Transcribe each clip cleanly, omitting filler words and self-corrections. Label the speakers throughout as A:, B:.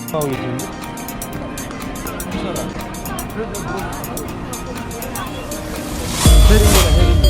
A: 상황이 좋니? 괜찮아. 혜린이가 혜린이.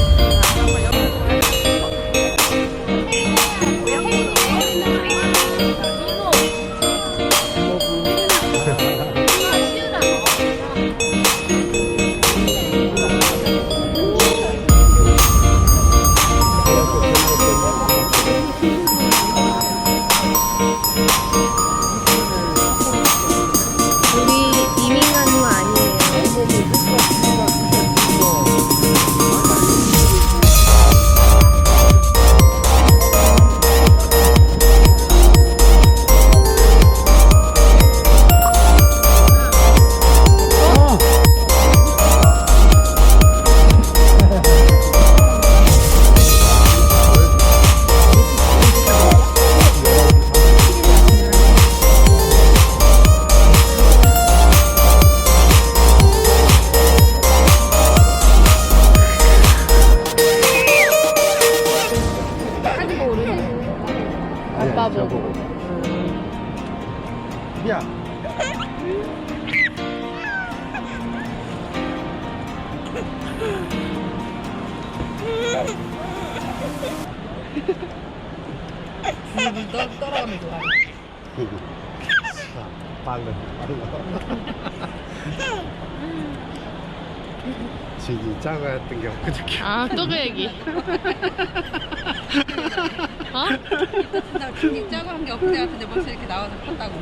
B: 저보고.
A: 야.
C: 너 따라가면 좋아.
A: 빠른 지기 작아였던 게 엊그저께.
B: 아, 또 그 얘기. 어?
C: 나 기기 짜고 한 게 엊그제 같은데 벌써 이렇게 나와서 컸다고.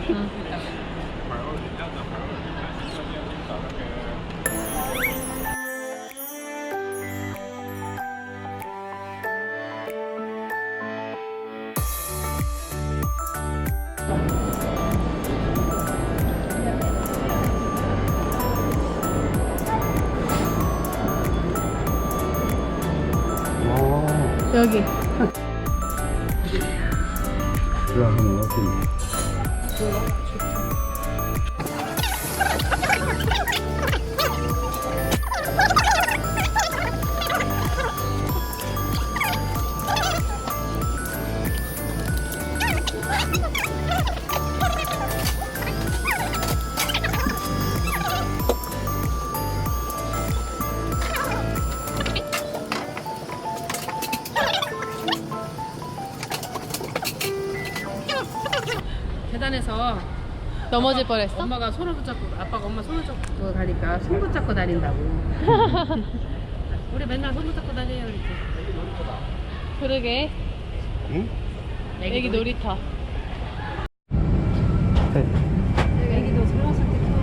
B: 여기.
A: 그래 한번 넣었더니.
C: 계단에서
B: 넘어질 뻔했어?
C: 엄마가 손을 붙잡고 아빠가 엄마 손을 잡고 가니까 손 붙잡고 다닌다고. 우리 맨날 손 붙잡고 다녀요 이렇게.
B: 그러게.
A: 응?
B: 애기 놀이터.
C: 애기도 젊었을 때 키워,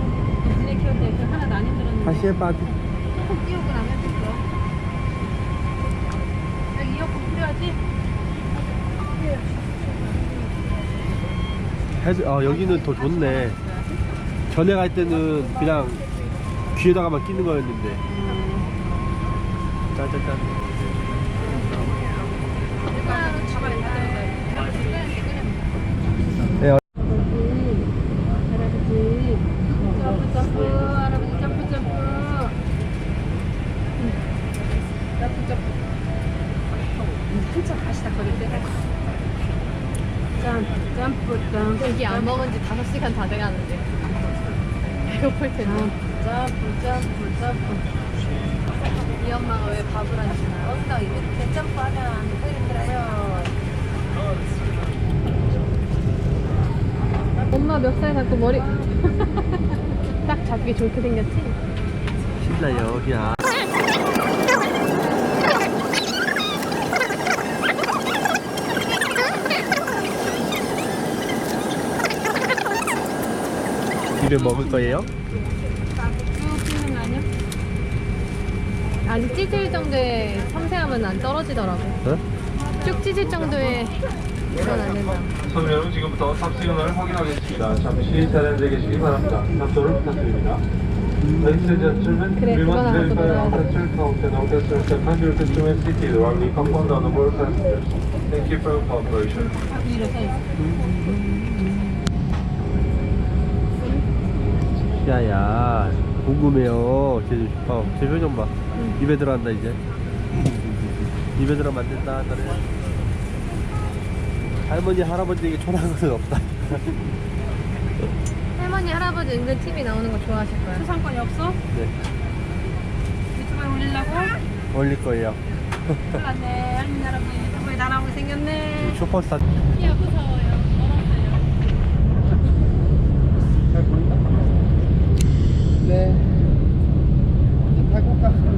C: 니네 키울 때 그 하나도 안 힘들었는데.
A: 다시 해봐.
C: 조금 띄우고 나면 됐어. 여기 이어폰 필요하지?
A: 여기는 더 좋네. 전에 갈 때는 그냥 귀에다가만 끼는 거였는데. 짠짠짠. 네,
C: 할아버지 점프 점프 할아버지 점프 점프 점프 점프 한참 가시다 거릴 때 점프 점프 점프
B: 고기 안 먹은 지 5시간 다 돼가는데. 배고플 텐데.
C: 점프 점프 점프
B: 이 엄마가 왜 밥을 안 주나?
C: 엉덩 이렇게 점프하면 더 힘들어요.
B: 엄마 멱살 잡고 머리 딱 잡기 좋게 생겼지?
A: 신나요, 야. 입에 먹을 거예요?
C: 쭉 뛰는 거 아니야?
B: 아니, 찢을 정도의 섬세함은 안 떨어지더라고.
A: 어?
B: 쭉 찢을 정도의 그건 안 된다.
D: 손 여러분 지금부터 탑승을 확인하겠습니다. 잠시 차량되어 계시기 바랍니다. 탑승을 부탁드립니다. Ladies and gentlemen,
B: 그래,
D: we
B: 그건
D: must
B: 알아서
D: verify
B: 먹어야
D: our
B: 돼.
D: passenger count and our passenger check 100% remain seated while we confirm the number of passengers. Thank you for your cooperation.
A: 야야, 궁금해요. 제 표정 봐. 입에 들어간다 이제. 입에 들어가면 안 된다. 그래. 할머니 할아버지에게 초라한 것은 없다.
B: 할아버지 은근 TV 나오는 거 좋아하실 거예요.
C: 수상권이 없어?
A: 네.
C: 유튜브에 올리려고?
A: 올릴 거예요.
C: 큰일 났네. 할머니 할아버지 유튜브에 다 나오게 생겼네.
A: 슈퍼스타.
B: 키가 무서워요. 멀었어요.
A: 잘 보인다? 네. 타고 가시는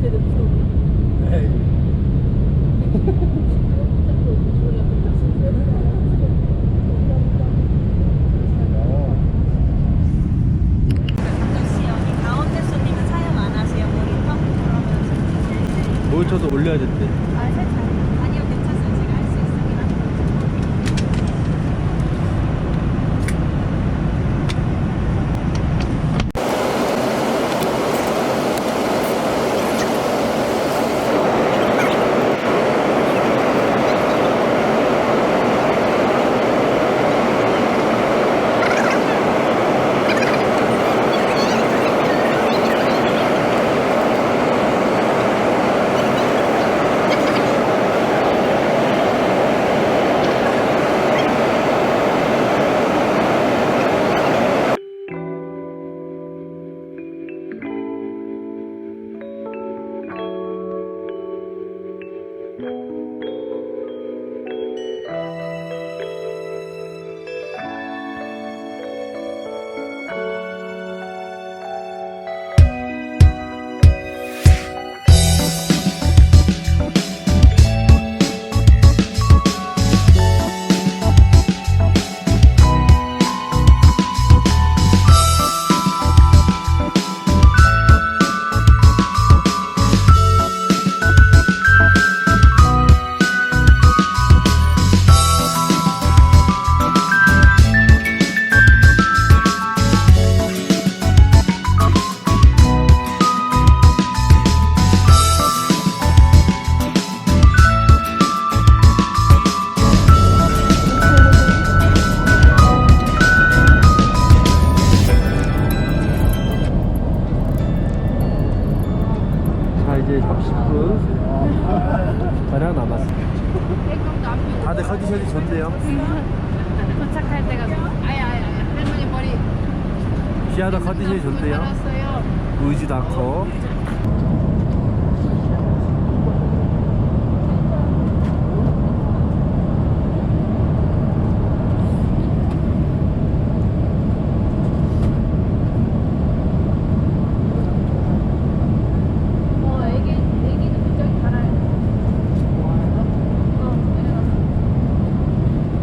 C: 쟤도 무서워.
A: 네.
C: 혹시 여기 가운데 손님은 사용 안 하세요? 모니터? 그러면
A: 모니터도 올려야 된대.
C: 아, 살짝. 아니요, 괜찮아요. 제가 할 수 있으긴 합니다.
A: 자, 이제 30분 가량 남았습니다. 다들 컨디션이 좋네요.
B: 도착할 때가 아야 할머니 머리
A: 기아도 컨디션이 좋네요.
B: 알았어요.
A: 울지도 않고.
B: 애기도 그쪽에 달아요.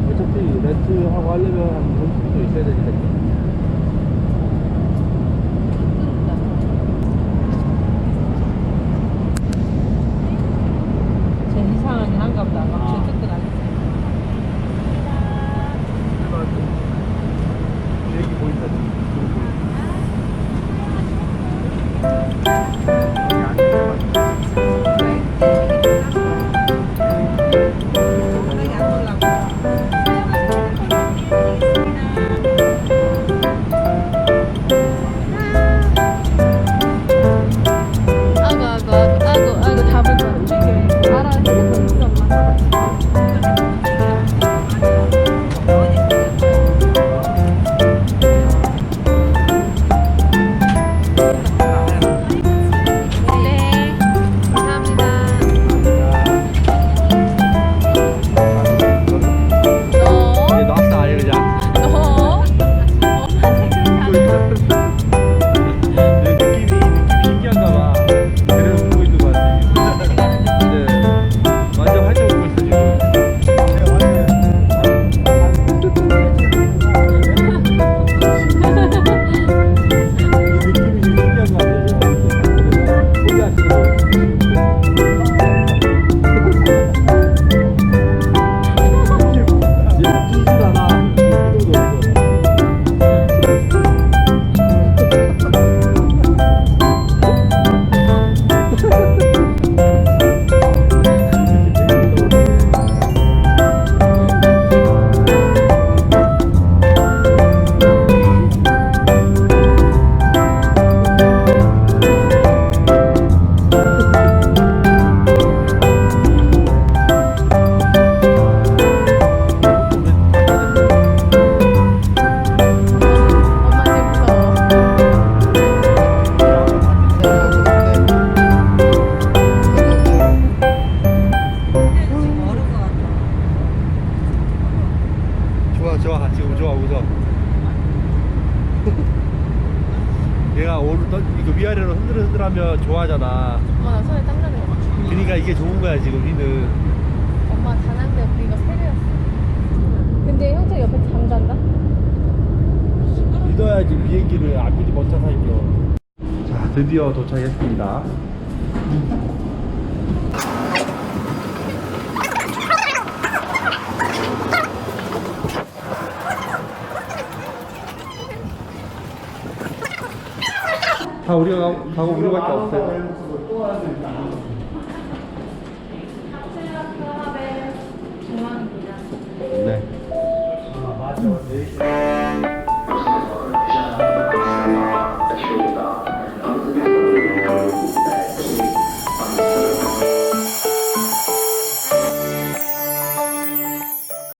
A: 어차피 렌트하고 하려면 한 30분 있어야 되니까.
C: 쟤 이상하긴 한가 보다. 막 저쪽도 나겠지.
A: 여기 보인다.
C: 바닥에 안 올라고.
A: 좋아 지금 좋아 웃어. 얘가 오늘 이거 위아래로 흔들흔들하면 좋아하잖아.
B: 나 손에 땀 나는 거 같아.
A: 그러니까 이게 좋은 거야 지금 휘는.
B: 엄마 단한데 우리가 세 배였어. 근데 형철 옆에 잠잔다?
A: 믿어야지 비행기를 안 믿으면 어쩌 살겨. 자 드디어 도착했습니다. 다 우리가 가고 우리밖에 없어요. 네.